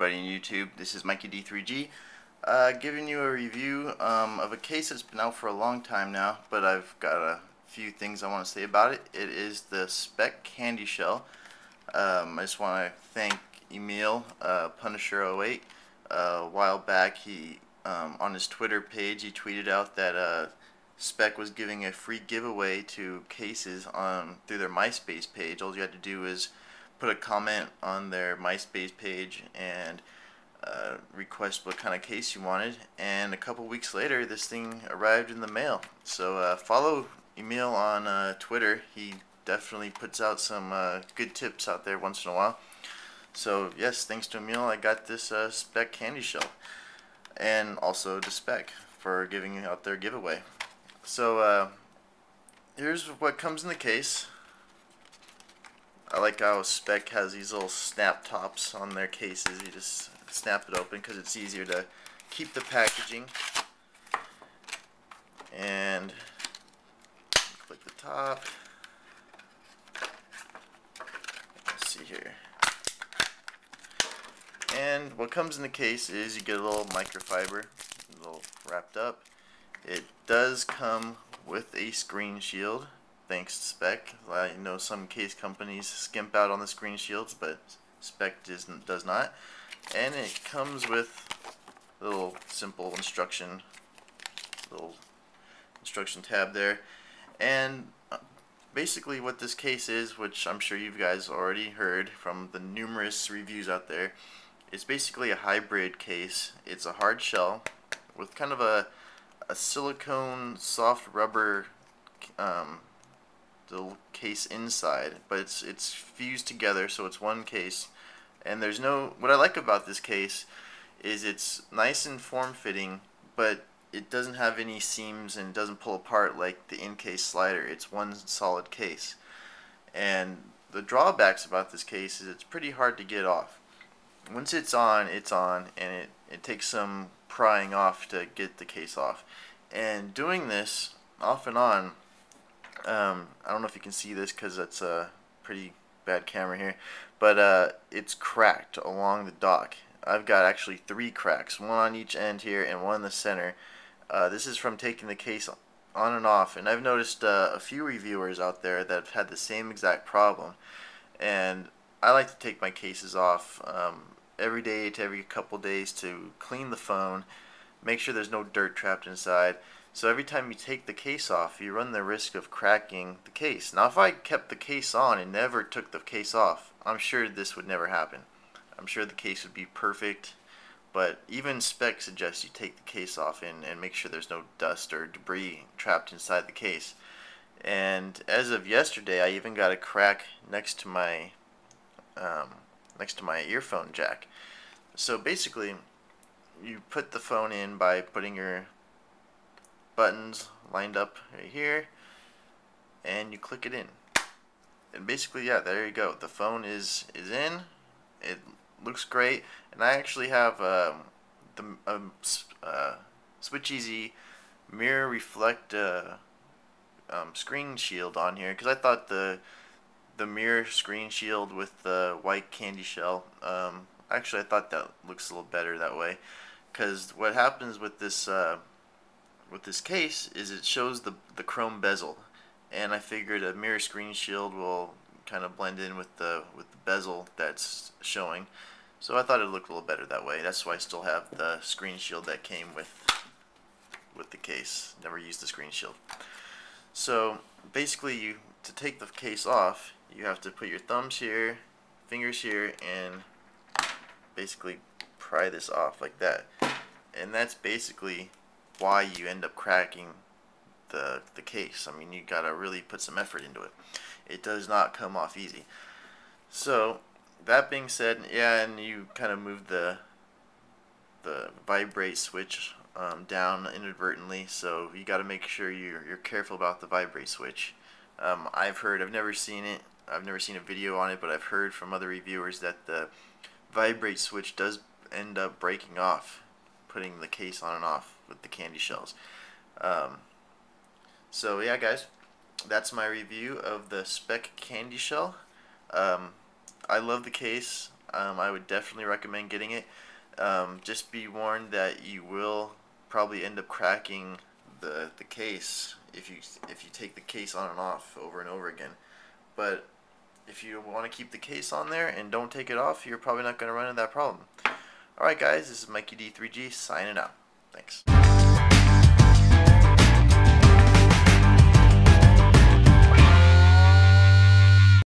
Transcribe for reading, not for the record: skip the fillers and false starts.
everybody on YouTube. This is Mikey D3G, giving you a review of a case that's been out for a long time now, but I've got a few things I want to say about it. It is the Speck candy shell. I just want to thank Emil, Punisher08. A while back, he on his Twitter page, he tweeted out that Speck was giving a free giveaway to cases through their MySpace page. All you had to do is put a comment on their MySpace page and request what kind of case you wanted, and a couple weeks later this thing arrived in the mail. So follow Emil on Twitter. He definitely puts out some good tips out there once in a while. So yes, thanks to Emil, I got this Speck candy shell, and also to Speck for giving out their giveaway. So here's what comes in the case. I like how Speck has these little snap tops on their cases. You just snap it open because it's easier to keep the packaging. And click the top. Let's see here. And what comes in the case is you get a little microfiber, a little wrapped up. It does come with a screen shield. Thanks to Speck. I know some case companies skimp out on the screen shields, but Speck does not. And it comes with a little simple instruction tab there. And basically what this case is, which I'm sure you guys already heard from the numerous reviews out there, it's basically a hybrid case. It's a hard shell with kind of a silicone soft rubber the case inside, but it's fused together, so it's one case. And there's no, what I like about this case is it's nice and form-fitting, but it doesn't have any seams and doesn't pull apart like the in-case slider. It's one solid case. And the drawbacks about this case is it's pretty hard to get off. Once it's on, and it takes some prying off to get the case off. And doing this off and on, I don't know if you can see this because it's a pretty bad camera here, but it's cracked along the dock. I've got actually 3 cracks, one on each end here and one in the center. This is from taking the case on and off, and I've noticed a few reviewers out there that have had the same exact problem. And I like to take my cases off every day to every couple days to clean the phone, make sure there's no dirt trapped inside. So every time you take the case off, you run the risk of cracking the case. Now if I kept the case on and never took the case off, I'm sure this would never happen. I'm sure the case would be perfect, but even Speck suggests you take the case off and make sure there's no dust or debris trapped inside the case. And as of yesterday, I even got a crack next to my earphone jack. So basically, you put the phone in by putting your buttons lined up right here, and you click it in, and basically, yeah, there you go. The phone is in. It looks great, and I actually have the Switch Easy mirror reflect screen shield on here because I thought the mirror screen shield with the white candy shell, actually I thought that looks a little better that way, because what happens with this case is it shows the chrome bezel, and I figured a mirror screen shield will kind of blend in with the bezel that's showing, so I thought it looked a little better that way. That's why I still have the screen shield that came with the case. Never used the screen shield. So basically, to take the case off, you have to put your thumbs here, fingers here, and basically pry this off like that. And that's basically why you end up cracking the case. I mean, you gotta really put some effort into it. It does not come off easy. So that being said, yeah, and you kind of move the vibrate switch down inadvertently, so you got to make sure you're careful about the vibrate switch. I've never seen it. I've never seen a video on it, but I've heard from other reviewers that the vibrate switch does end up breaking off, putting the case on and off with the candy shells. So yeah, guys, that's my review of the Speck candy shell. I love the case. I would definitely recommend getting it. Just be warned that you will probably end up cracking the case if you take the case on and off over and over again. But if you want to keep the case on there and don't take it off, you're probably not going to run into that problem. Alright guys, this is Mikey D3G signing out. Thanks.